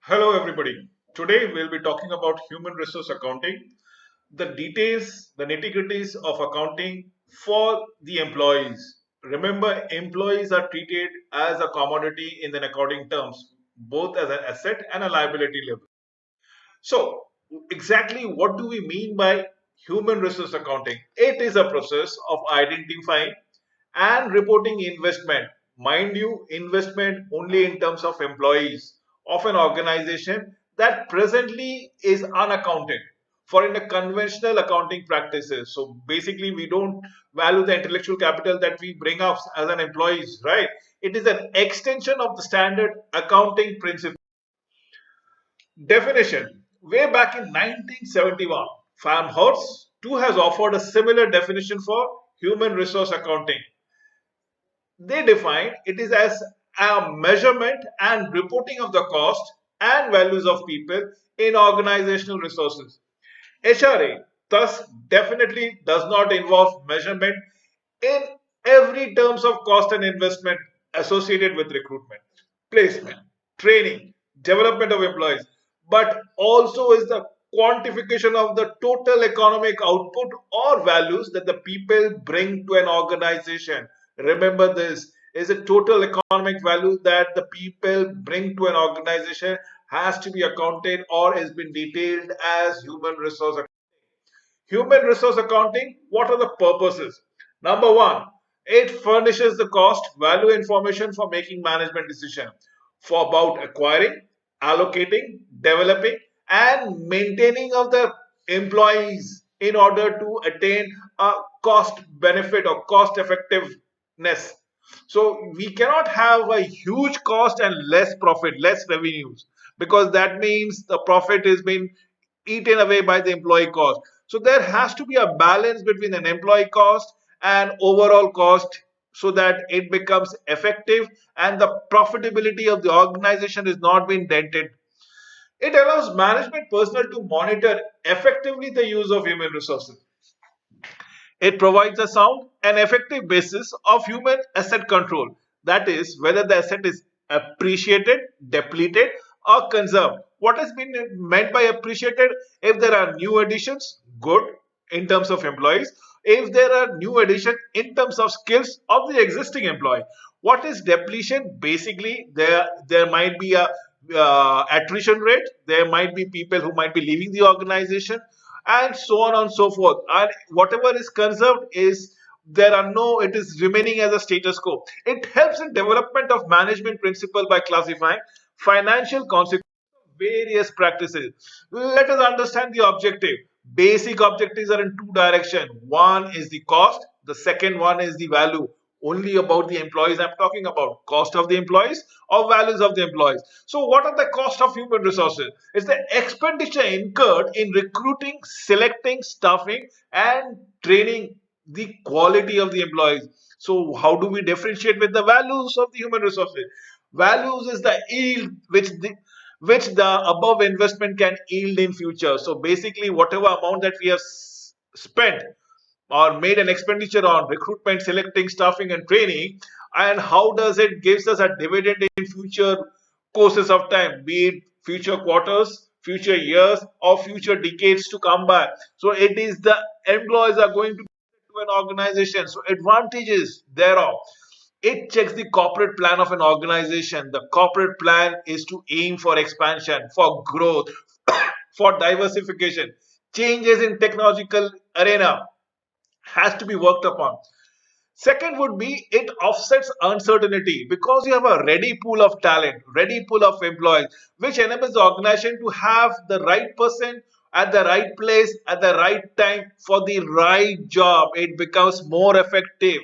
Hello, everybody. Today we'll be talking about human resource accounting, the details, the nitty-gritties of accounting for the employees. Remember, employees are treated as a commodity in the accounting terms, both as an asset and a liability level. So, exactly what do we mean by human resource accounting? It is a process of identifying and reporting investment. Mind you, investment only in terms of employees of an organization that presently is unaccounted for in the conventional accounting practices. So basically, we don't value the intellectual capital that we bring up as an employees, right? It is an extension of the standard accounting principle. Definition. Way back in 1971, Farmhouse too has offered a similar definition for human resource accounting. They define it is as a measurement and reporting of the cost and values of people in organizational resources. HRA thus definitely does not involve measurement in every terms of cost and investment associated with recruitment, placement, training, development of employees, but also is the quantification of the total economic output or values that the people bring to an organization. Remember, this is a total economic value that the people bring to an organization has to be accounted or has been detailed as human resource. Human resource accounting, what are the purposes? Number one, it furnishes the cost value information for making management decision for about acquiring, allocating, developing, and maintaining of the employees in order to attain a cost benefit or cost effectiveness. So we cannot have a huge cost and less profit, less revenues, because that means the profit is being eaten away by the employee cost. So there has to be a balance between an employee cost and overall cost so that it becomes effective and the profitability of the organization is not being dented. It allows management personnel to monitor effectively the use of human resources. It provides a sound and effective basis of human asset control. That is, whether the asset is appreciated, depleted, or conserved. What has been meant by appreciated? If there are new additions, good in terms of employees. If there are new additions in terms of skills of the existing employee. What is depletion? Basically, there might be a attrition rate. There might be people who might be leaving the organization and so on and so forth. And whatever is conserved is there are no, it is remaining as a status quo. It helps in development of management principle by classifying financial consequences of various practices. Let us understand the objective. Basic objectives are in two directions. One is the cost, the second one is the value. Only about the employees I'm talking about. Cost of the employees or values of the employees. So what are the cost of human resources? It's the expenditure incurred in recruiting, selecting, staffing, and training the quality of the employees. So how do we differentiate with the values of the human resources? Values is the yield which the above investment can yield in future. So basically, whatever amount that we have spent or made an expenditure on recruitment, selecting, staffing, and training, and how does it gives us a dividend in future courses of time, be it future quarters, future years, or future decades to come by. So it is the employees are going to an organization. So advantages thereof. It checks the corporate plan of an organization. The corporate plan is to aim for expansion, for growth, for diversification, changes in technological arena has to be worked upon. Second would be it offsets uncertainty because you have a ready pool of talent, ready pool of employees, which enables the organization to have the right person at the right place at the right time for the right job. It becomes more effective.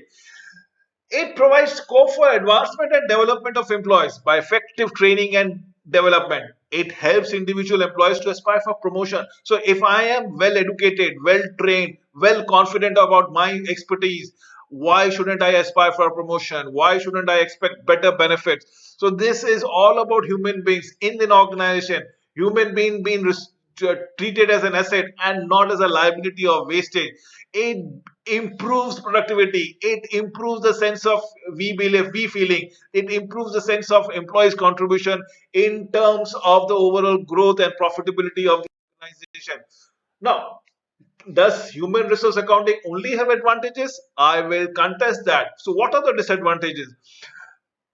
It provides scope for advancement and development of employees by effective training and development. It helps individual employees to aspire for promotion. So, if I am well educated, well trained, well confident about my expertise, why shouldn't I aspire for a promotion? Why shouldn't I expect better benefits? So, this is all about human beings in an organization, human being being treated as an asset and not as a liability or wastage. It improves productivity, it improves the sense of we feeling, it improves the sense of employees contribution in terms of the overall growth and profitability of the organization. Now, does human resource accounting only have advantages? I will contest that. So what are the disadvantages?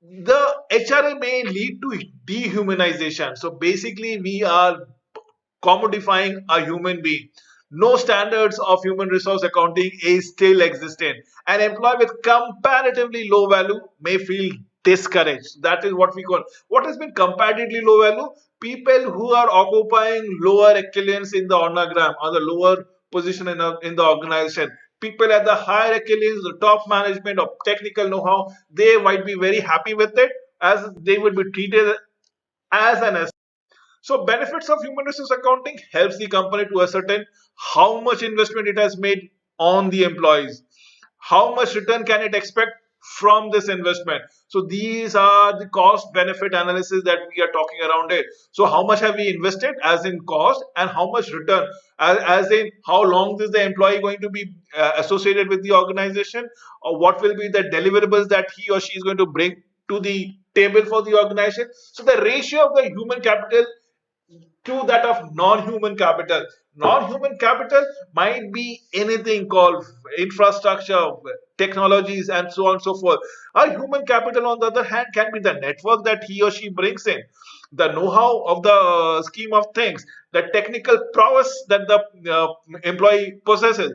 The HRA may lead to dehumanization. So basically, we are commodifying a human being. No standards of human resource accounting is still existent. An employee with comparatively low value may feel discouraged. That is what we call what has been comparatively low value. People who are occupying lower echelons in the ornogram or the lower position in the organization. People at the higher echelons, the top management of technical know-how, they might be very happy with it as they would be treated as an. So benefits of human resource accounting helps the company to ascertain how much investment it has made on the employees. How much return can it expect from this investment? So these are the cost benefit analysis that we are talking around it. So how much have we invested as in cost and how much return as in how long is the employee going to be associated with the organization, or what will be the deliverables that he or she is going to bring to the table for the organization. So the ratio of the human capital to that of non-human capital. Non-human capital might be anything called infrastructure, technologies, and so on and so forth. A human capital, on the other hand, can be the network that he or she brings in, the know-how of the scheme of things, the technical prowess that the employee possesses,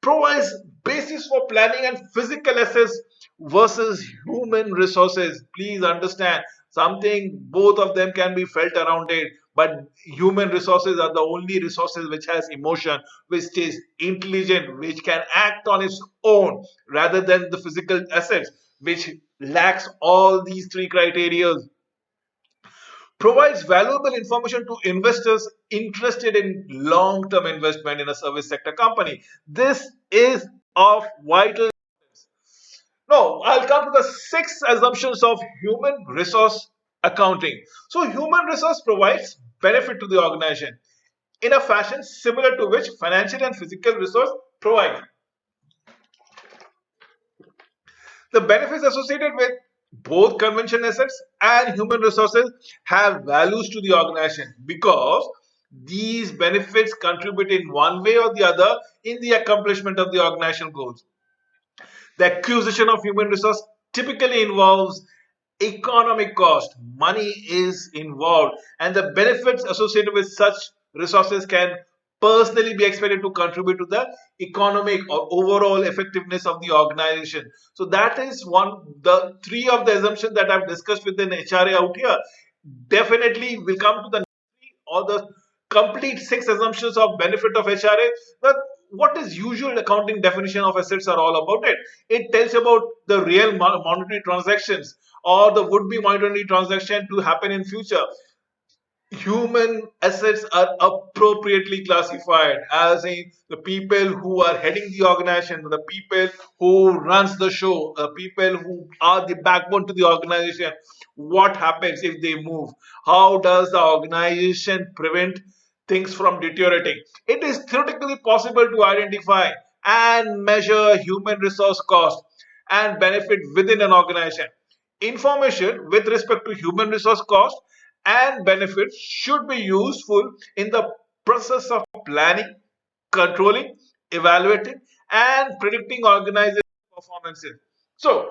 provides basis for planning and physical assets versus human resources. Please understand something, both of them can be felt around it, but human resources are the only resources which has emotion, which is intelligent, which can act on its own rather than the physical assets which lacks all these three criteria. Provides valuable information to investors interested in long-term investment in a service sector company. This is of vital. Now, I'll come to the six assumptions of human resource accounting. So, human resource provides benefit to the organization in a fashion similar to which financial and physical resource provide. The benefits associated with both conventional assets and human resources have values to the organization because these benefits contribute in one way or the other in the accomplishment of the organizational goals. The acquisition of human resource typically involves economic cost. Money is involved, and the benefits associated with such resources can personally be expected to contribute to the economic or overall effectiveness of the organization. So that is one, the three of the assumptions that I've discussed within HRA out here. Definitely will come to the or the complete six assumptions of benefit of HRA. But what is usual accounting definition of assets are all about it. It tells about the real monetary transactions or the would-be monetary transaction to happen in future. Human assets are appropriately classified as in the people who are heading the organization, the people who runs the show, the people who are the backbone to the organization. What happens if they move? How does the organization prevent things from deteriorating? It is theoretically possible to identify and measure human resource cost and benefit within an organization. Information with respect to human resource cost and benefits should be useful in the process of planning, controlling, evaluating, and predicting organization performances. So,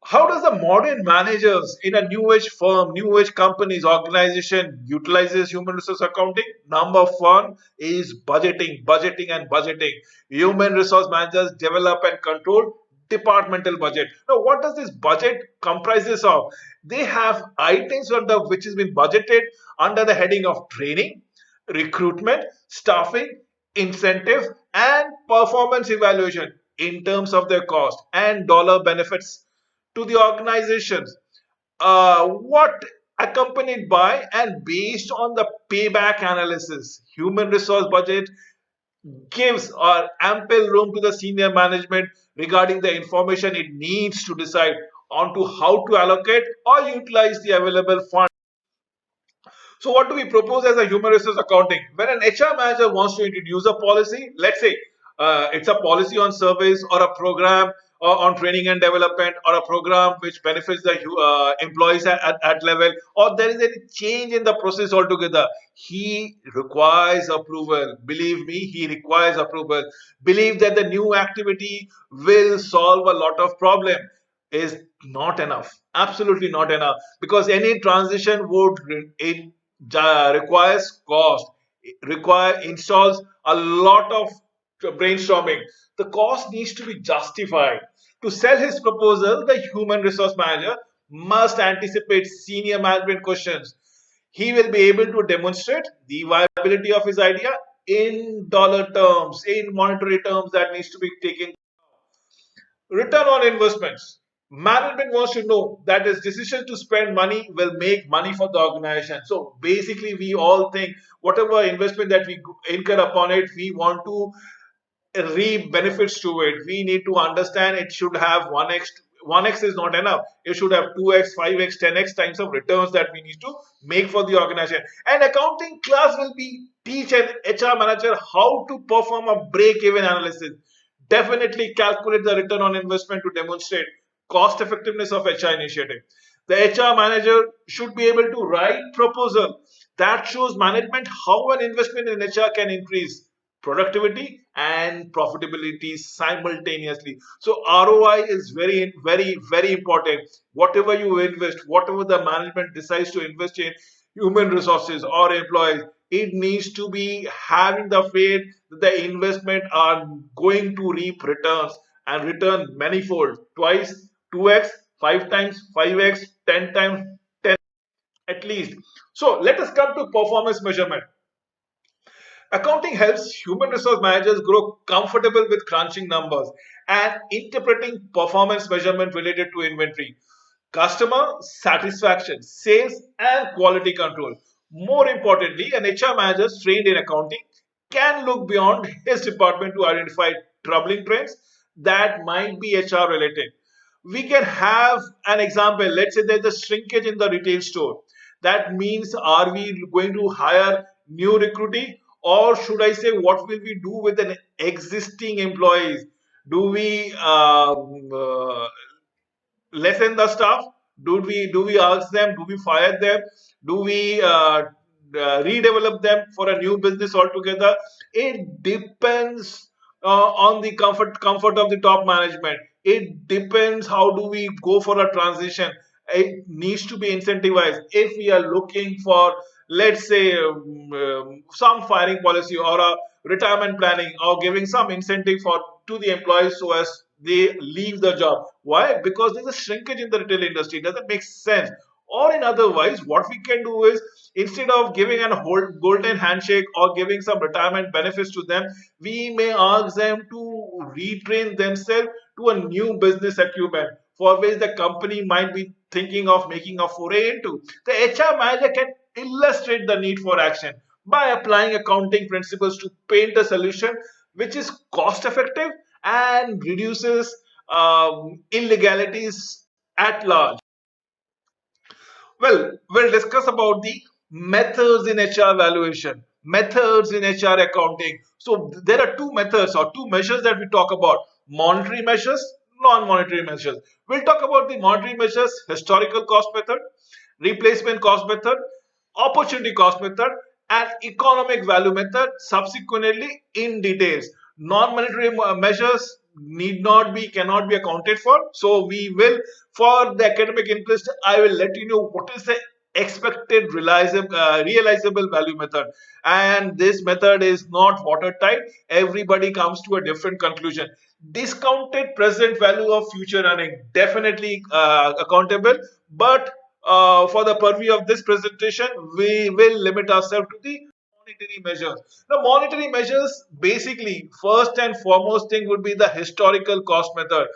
how does the modern managers in a new age firm, new age companies, organization utilizes human resource accounting? Number one is budgeting, budgeting and budgeting. Human resource managers develop and control departmental budget. Now, what does this budget comprises of? They have items under which has been budgeted under the heading of training, recruitment, staffing, incentive, and performance evaluation in terms of their cost and dollar benefits to the organizations. What accompanied by and based on the payback analysis, human resource budget gives or ample room to the senior management regarding the information it needs to decide on to how to allocate or utilize the available funds. So what do we propose as a human resource accounting? When an HR manager wants to introduce a policy, let's say it's a policy on service or a program on training and development or a program which benefits the employees at level, or there is any change in the process altogether, he requires approval. Believe me, he requires approval. Believe that the new activity will solve a lot of problem is not enough. Absolutely not enough, because any transition would requires cost, require installs a lot of brainstorming. The cost needs to be justified. To sell his proposal, the human resource manager must anticipate senior management questions. He will be able to demonstrate the viability of his idea in dollar terms, in monetary terms that needs to be taken. Return on investments. Management wants to know that his decision to spend money will make money for the organization. So basically, we all think whatever investment that we incur upon it, we want to reap benefits to it. We need to understand it should have 1x. 1x is not enough. It should have 2x, 5x, 10x times of returns that we need to make for the organization. And accounting class will be teach an HR manager how to perform a break-even analysis. Definitely calculate the return on investment to demonstrate cost effectiveness of HR initiative. The HR manager should be able to write proposal that shows management how an investment in HR can increase productivity and profitability simultaneously. So ROI is very, very, very important. Whatever you invest, whatever the management decides to invest in human resources or employees, it needs to be having the faith that the investment are going to reap returns and return manifold, twice, 2x, 5 times, 5x, 10 times, 10 at least. So let us come to performance measurement. Accounting helps human resource managers grow comfortable with crunching numbers and interpreting performance measurement related to inventory, customer satisfaction, sales, and quality control. More importantly, an HR manager trained in accounting can look beyond his department to identify troubling trends that might be HR related. We can have an example. Let's say there's a shrinkage in the retail store. That means, are we going to hire new recruiting, or should I say, what will we do with an existing employees? Do we lessen the staff? Do we ask them? Do we fire them? Do we redevelop them for a new business altogether? It depends on the comfort of the top management. It depends how do we go for a transition. It needs to be incentivized. If we are looking for, let's say, some firing policy or a retirement planning, or giving some incentive for to the employees so as they leave the job. Why? Because there's a shrinkage in the retail industry. It doesn't make sense. Or in otherwise, what we can do is, instead of giving an golden handshake or giving some retirement benefits to them, we may ask them to retrain themselves to a new business acumen for which the company might be thinking of making a foray into. The HR manager can illustrate the need for action by applying accounting principles to paint a solution which is cost effective and reduces illegalities at large. Well, we'll discuss about the methods in HR valuation, methods in HR accounting. So there are two methods or two measures that we talk about: monetary measures, non-monetary measures. We'll talk about the monetary measures: historical cost method, replacement cost method, opportunity cost method, and economic value method subsequently in details. Non-monetary measures need not be, cannot be accounted for. So we will, for the academic interest, I will let you know what is the expected realizable value method. And this method is not watertight. Everybody comes to a different conclusion. Discounted present value of future earning, definitely accountable, but for the purview of this presentation, we will limit ourselves to the monetary measures. Now, monetary measures, basically, first and foremost thing would be the historical cost method.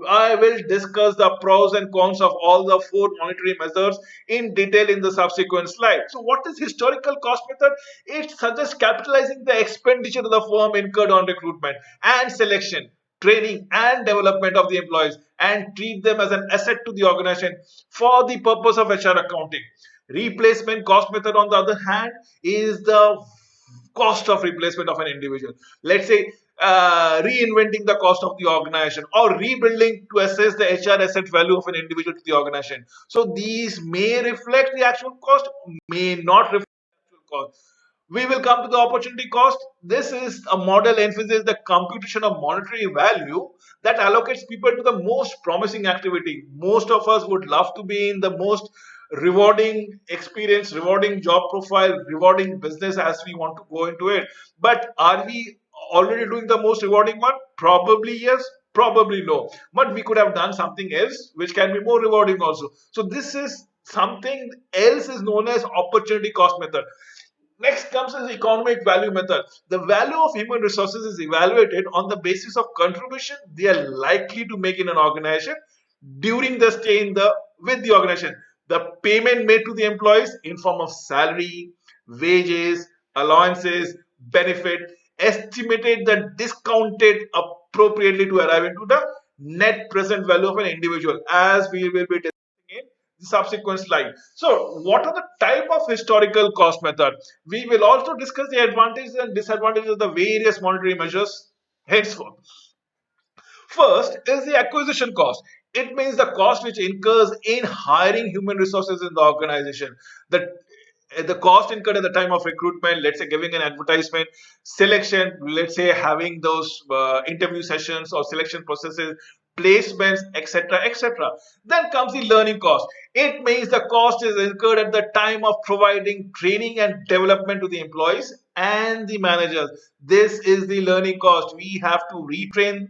I will discuss the pros and cons of all the four monetary measures in detail in the subsequent slide. So, what is historical cost method? It suggests capitalizing the expenditure of the firm incurred on recruitment and selection, training and development of the employees, and treat them as an asset to the organization for the purpose of HR accounting. Replacement cost method, on the other hand, is the cost of replacement of an individual. Let's say reinventing the cost of the organization, or rebuilding to assess the HR asset value of an individual to the organization. So these may reflect the actual cost, may not reflect the actual cost. We will come to the opportunity cost. This is a model emphasizes the computation of monetary value that allocates people to the most promising activity. Most of us would love to be in the most rewarding experience, rewarding job profile, rewarding business as we want to go into it. But are we already doing the most rewarding one? Probably yes, probably no. But we could have done something else which can be more rewarding also. So this is something else is known as opportunity cost method. Next comes is economic value method. The value of human resources is evaluated on the basis of contribution they are likely to make in an organization during the stay in the with the organization. The payment made to the employees in form of salary, wages, allowances, benefit, estimated the discounted appropriately to arrive into the net present value of an individual, as we will be discussing in the subsequent slide. So, what are the type of historical cost method? We will also discuss the advantages and disadvantages of the various monetary measures henceforth. First is the acquisition cost. It means the cost which incurs in hiring human resources in the organization. The cost incurred at the time of recruitment, let's say giving an advertisement, selection, let's say having those interview sessions or selection processes, placements, etc., etc. Then comes the learning cost. It means the cost is incurred at the time of providing training and development to the employees and the managers. This is the learning cost. We have to retrain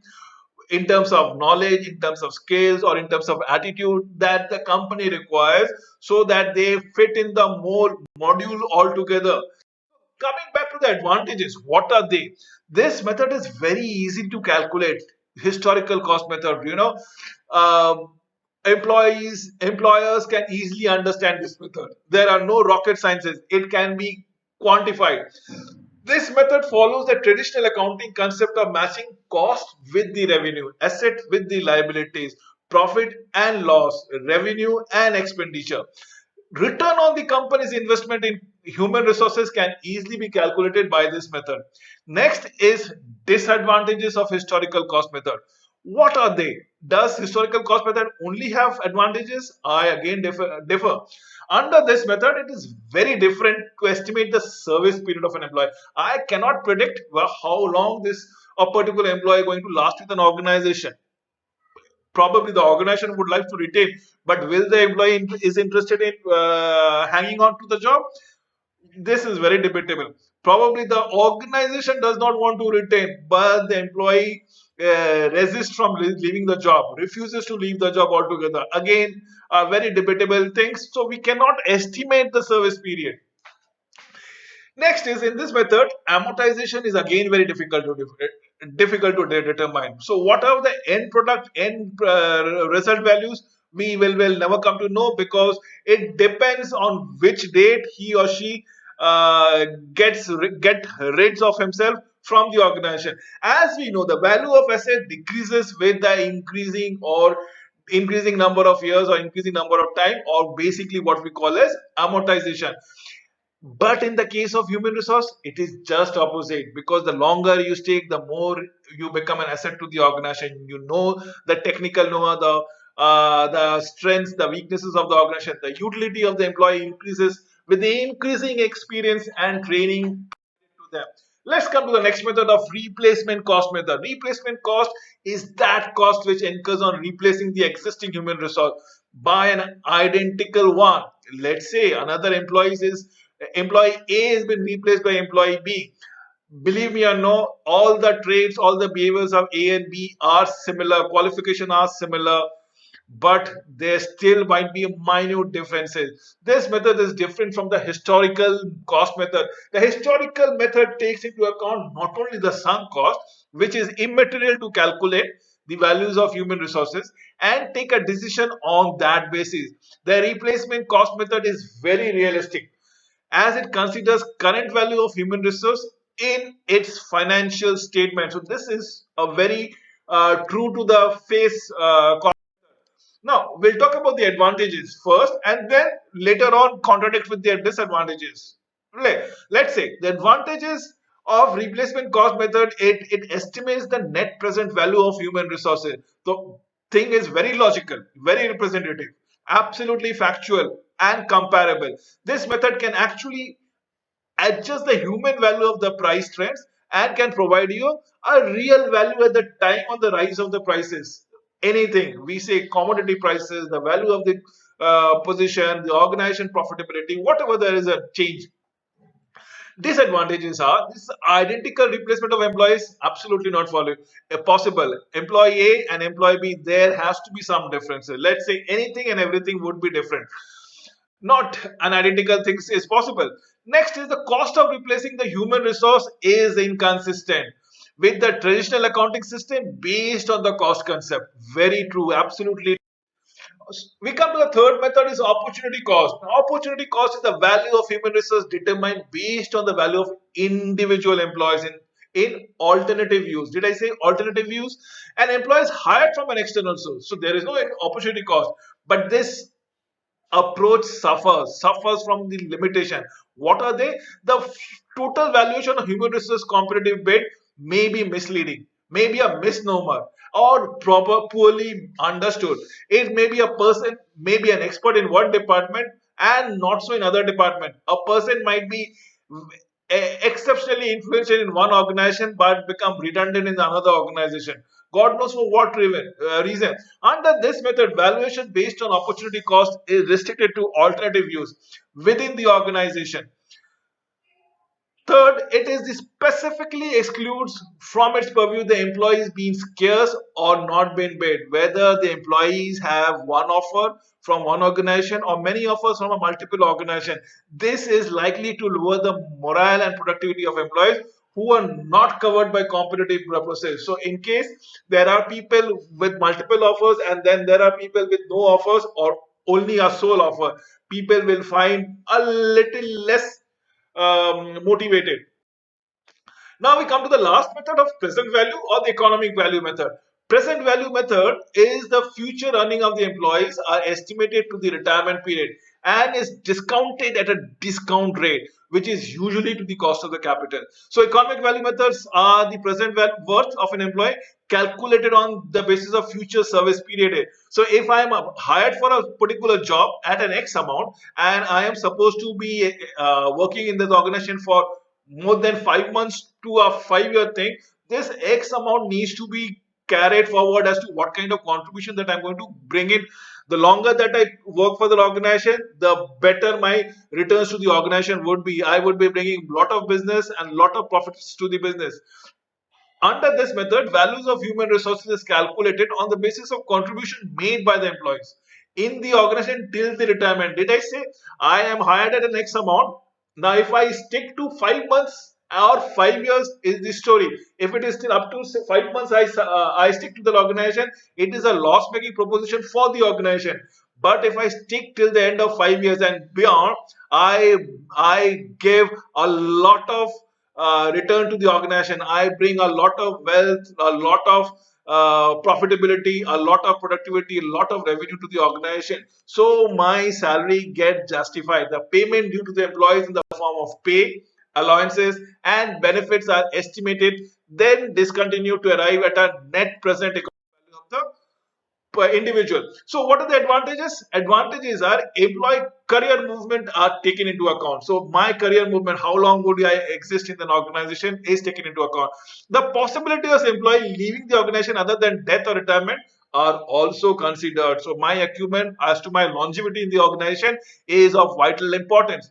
in terms of knowledge, in terms of skills, or in terms of attitude that the company requires so that they fit in the more module altogether. Coming back to the advantages, what are they? This method is very easy to calculate. Historical cost method, um, employers can easily understand this method. There are no rocket sciences. It can be quantified. This method follows the traditional accounting concept of matching cost with the revenue, asset with the liabilities, profit and loss, revenue and expenditure. Return on the company's investment in human resources can easily be calculated by this method. Next is disadvantages of historical cost method. What are they? Does historical cost method only have advantages? I again differ. Under this method, it is very different to estimate the service period of an employee. I cannot predict how long this a particular employee is going to last with an organization. Probably the organization would like to retain, but will the employee is interested in hanging on to the job? This is very debatable. Probably the organization does not want to retain, but the employee resists from leaving the job, refuses to leave the job altogether. Again, very debatable things. So we cannot estimate the service period. Next is in this method, amortization is again very difficult to determine. So what are the end product, end result values? We will never come to know because it depends on which date he or she get rid of himself from the organization. As we know, the value of asset decreases with the increasing number of years or increasing number of time, or basically what we call as amortization. But in the case of human resource, it is just opposite, because the longer you stay, the more you become an asset to the organization. You know the technical know the strengths, the weaknesses of the organization. The utility of the employee increases with the increasing experience and training to them. Let's come to the next method of replacement cost method. Replacement cost is that cost which incurs on replacing the existing human resource by an identical one. Let's say another employee A has been replaced by employee B. Believe me or no, all the traits, all the behaviors of A and B are similar, qualification are similar, but there still might be minute differences. This method is different from the historical cost method. The historical method takes into account not only the sunk cost, which is immaterial to calculate the values of human resources, and take a decision on that basis. The replacement cost method is very realistic as it considers current value of human resource in its financial statement. So this is a very true to the face. Now we'll talk about the advantages first, and then later on contradict with their disadvantages. Let's say the advantages of replacement cost method, it estimates the net present value of human resources. The thing is very logical, very representative, absolutely factual and comparable. This method can actually adjust the human value of the price trends and can provide you a real value at the time on the rise of the prices. Anything we say, commodity prices, the value of the position, the organization profitability, whatever there is a change. Disadvantages are this identical replacement of employees absolutely not possible. Employee A and employee B, there has to be some differences. Let's say anything and everything would be different. Not an identical things is possible. Next is the cost of replacing the human resource is inconsistent with the traditional accounting system based on the cost concept. Very true, absolutely. We come to the third method is opportunity cost. Opportunity cost is the value of human resource determined based on the value of individual employees in alternative use. Did I say alternative use? An employee is hired from an external source, so there is no opportunity cost. But this approach suffers from the limitation. What are they? The total valuation of human resource competitive bid may be misleading, may be a misnomer, or poorly understood. It may be a person, may be an expert in one department and not so in other department. A person might be exceptionally influential in one organization but become redundant in another organization. God knows for what reason. Under this method, valuation based on opportunity cost is restricted to alternative use within the organization. Third, it is the specifically excludes from its purview the employees being scarce or not being paid, whether the employees have one offer from one organization or many offers from a multiple organization. This is likely to lower the morale and productivity of employees who are not covered by competitive process. So, in case there are people with multiple offers and then there are people with no offers or only a sole offer, people will find a little less motivated. Now we come to the last method of present value or the economic value method. Present value method is the future earning of the employees are estimated to the retirement period and is discounted at a discount rate which is usually to the cost of the capital. So economic value methods are the present worth of an employee calculated on the basis of future service period. So if I am hired for a particular job at an X amount and I am supposed to be working in this organization for more than 5 months to a 5 year thing, this X amount needs to be carried forward as to what kind of contribution that I'm going to bring in. The longer that I work for the organization, the better my returns to the organization would be. I would be bringing a lot of business and a lot of profits to the business. Under this method, values of human resources is calculated on the basis of contribution made by the employees in the organization till the retirement. Did I say I am hired at an X amount? Now, if I stick to 5 months or 5 years, is the story. If it is still up to say, 5 months, I stick to the organization. It is a loss-making proposition for the organization. But if I stick till the end of 5 years and beyond, I give a lot of return to the organization. I bring a lot of wealth, a lot of profitability, a lot of productivity, a lot of revenue to the organization. So my salary get justified. The payment due to the employees in the form of pay, allowances, and benefits are estimated, then discontinued to arrive at a net present economic value of the per individual. So what are the advantages? Advantages are employee career movement are taken into account. So my career movement, how long would I exist in an organization is taken into account. The possibility of employee leaving the organization other than death or retirement are also considered. So my acumen as to my longevity in the organization is of vital importance.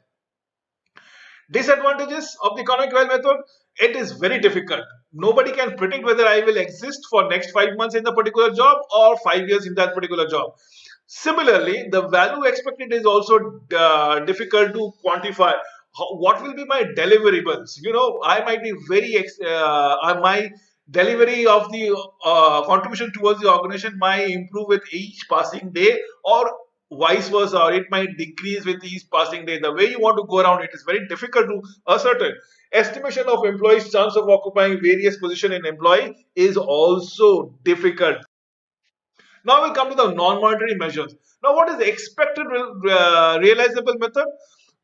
Disadvantages of the economic value method, it is very difficult. Nobody can predict whether I will exist for next 5 months in the particular job or 5 years in that particular job. Similarly, the value expected is also difficult to quantify. What will be my deliverables? I might be my delivery of the contribution towards the organization might improve with each passing day, or vice versa, or it might decrease with each passing day. The way you want to go around it is very difficult to ascertain. Estimation of employees' chance of occupying various positions in employee is also difficult. Now we come to the non-monetary measures. Now, what is the expected realizable method?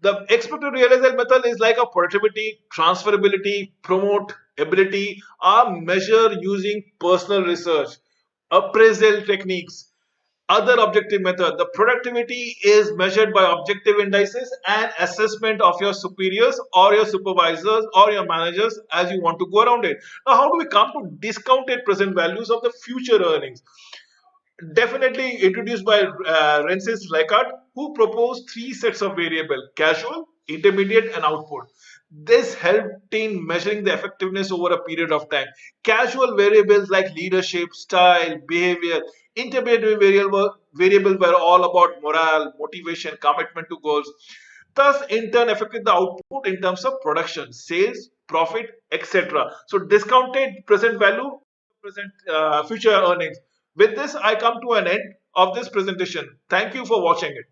The expected realizable method is like a productivity, transferability, promote ability are measured using personal research, appraisal techniques, other objective method. The productivity is measured by objective indices and assessment of your superiors or your supervisors or your managers as you want to go around it. Now, how do we come to discounted present values of the future earnings? Definitely introduced by Rensis Leckart, who proposed three sets of variable: casual, intermediate, and output. This helped in measuring the effectiveness over a period of time. Casual variables like leadership, style, behavior, intermediate variables were all about morale, motivation, commitment to goals. Thus, in turn, affected the output in terms of production, sales, profit, etc. So, discounted present value, present future earnings. With this, I come to an end of this presentation. Thank you for watching it.